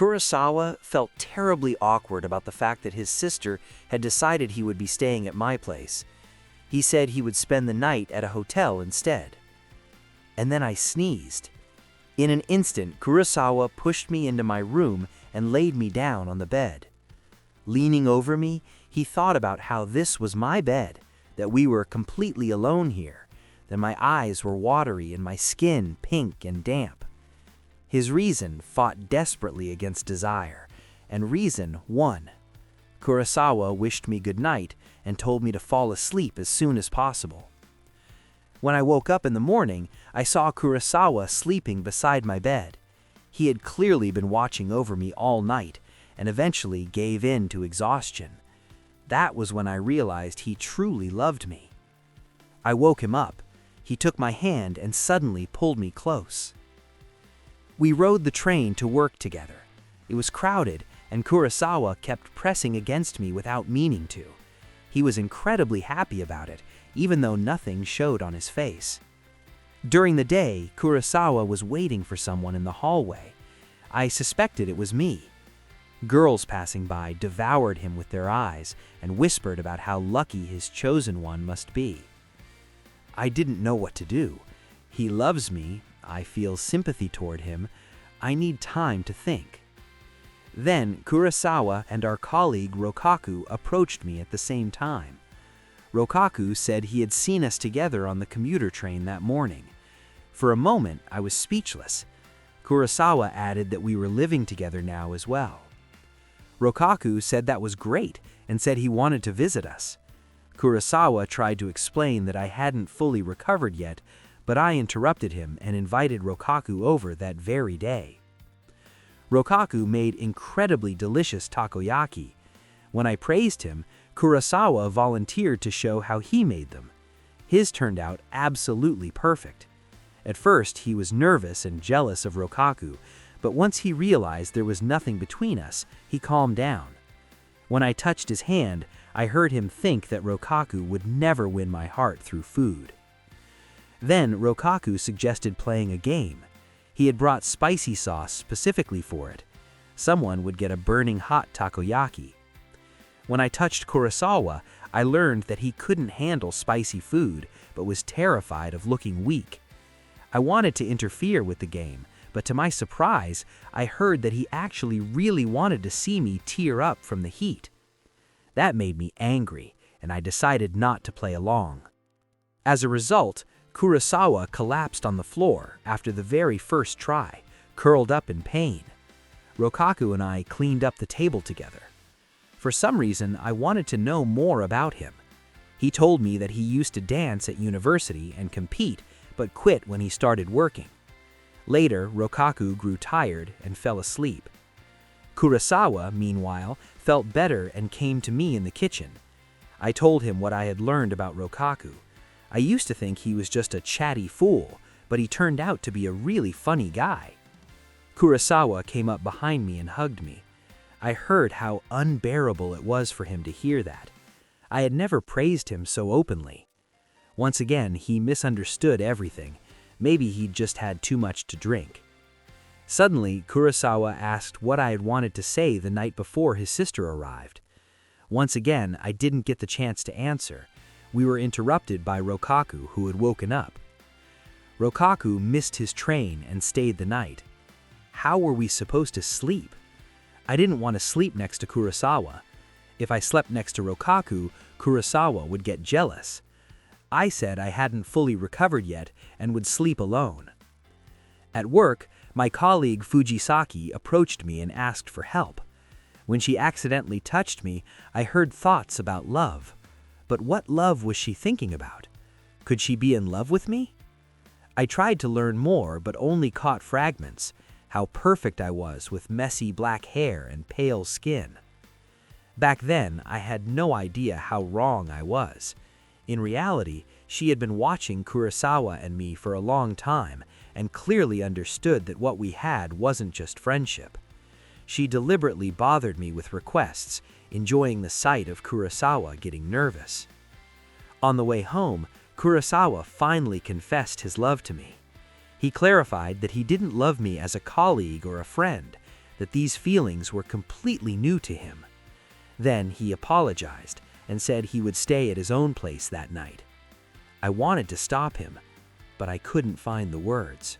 Kurosawa felt terribly awkward about the fact that his sister had decided he would be staying at my place. He said he would spend the night at a hotel instead. And then I sneezed. In an instant, Kurosawa pushed me into my room and laid me down on the bed. Leaning over me, he thought about how this was my bed, that we were completely alone here, that my eyes were watery and my skin pink and damp. His reason fought desperately against desire, and reason won. Kurosawa wished me good night and told me to fall asleep as soon as possible. When I woke up in the morning, I saw Kurosawa sleeping beside my bed. He had clearly been watching over me all night and eventually gave in to exhaustion. That was when I realized he truly loved me. I woke him up. He took my hand and suddenly pulled me close. We rode the train to work together. It was crowded, and Kurosawa kept pressing against me without meaning to. He was incredibly happy about it, even though nothing showed on his face. During the day, Kurosawa was waiting for someone in the hallway. I suspected it was me. Girls passing by devoured him with their eyes and whispered about how lucky his chosen one must be. I didn't know what to do. He loves me. I feel sympathy toward him. I need time to think. Then Kurosawa and our colleague Rokaku approached me at the same time. Rokaku said he had seen us together on the commuter train that morning. For a moment, I was speechless. Kurosawa added that we were living together now as well. Rokaku said that was great and said he wanted to visit us. Kurosawa tried to explain that I hadn't fully recovered yet, but I interrupted him and invited Rokaku over that very day. Rokaku made incredibly delicious takoyaki. When I praised him, Kurosawa volunteered to show how he made them. His turned out absolutely perfect. At first, he was nervous and jealous of Rokaku, but once he realized there was nothing between us, he calmed down. When I touched his hand, I heard him think that Rokaku would never win my heart through food. Then Rokaku suggested playing a game. He had brought spicy sauce specifically for it. Someone would get a burning hot takoyaki. When I touched Kurosawa, I learned that he couldn't handle spicy food, but was terrified of looking weak. I wanted to interfere with the game, but to my surprise, I heard that he actually really wanted to see me tear up from the heat. That made me angry, and I decided not to play along. As a result, Kurosawa collapsed on the floor after the very first try, curled up in pain. Rokaku and I cleaned up the table together. For some reason, I wanted to know more about him. He told me that he used to dance at university and compete, but quit when he started working. Later, Rokaku grew tired and fell asleep. Kurosawa, meanwhile, felt better and came to me in the kitchen. I told him what I had learned about Rokaku. I used to think he was just a chatty fool, but he turned out to be a really funny guy. Kurosawa came up behind me and hugged me. I heard how unbearable it was for him to hear that. I had never praised him so openly. Once again, he misunderstood everything. Maybe he'd just had too much to drink. Suddenly, Kurosawa asked what I had wanted to say the night before his sister arrived. Once again, I didn't get the chance to answer. We were interrupted by Rokaku, who had woken up. Rokaku missed his train and stayed the night. How were we supposed to sleep? I didn't want to sleep next to Kurosawa. If I slept next to Rokaku, Kurosawa would get jealous. I said I hadn't fully recovered yet and would sleep alone. At work, my colleague Fujisaki approached me and asked for help. When she accidentally touched me, I heard thoughts about love. But what love was she thinking about? Could she be in love with me? I tried to learn more, but only caught fragments. How perfect I was with messy black hair and pale skin. Back then, I had no idea how wrong I was. In reality, she had been watching Kurosawa and me for a long time and clearly understood that what we had wasn't just friendship. She deliberately bothered me with requests, enjoying the sight of Kurosawa getting nervous. On the way home, Kurosawa finally confessed his love to me. He clarified that he didn't love me as a colleague or a friend, that these feelings were completely new to him. Then he apologized and said he would stay at his own place that night. I wanted to stop him, but I couldn't find the words.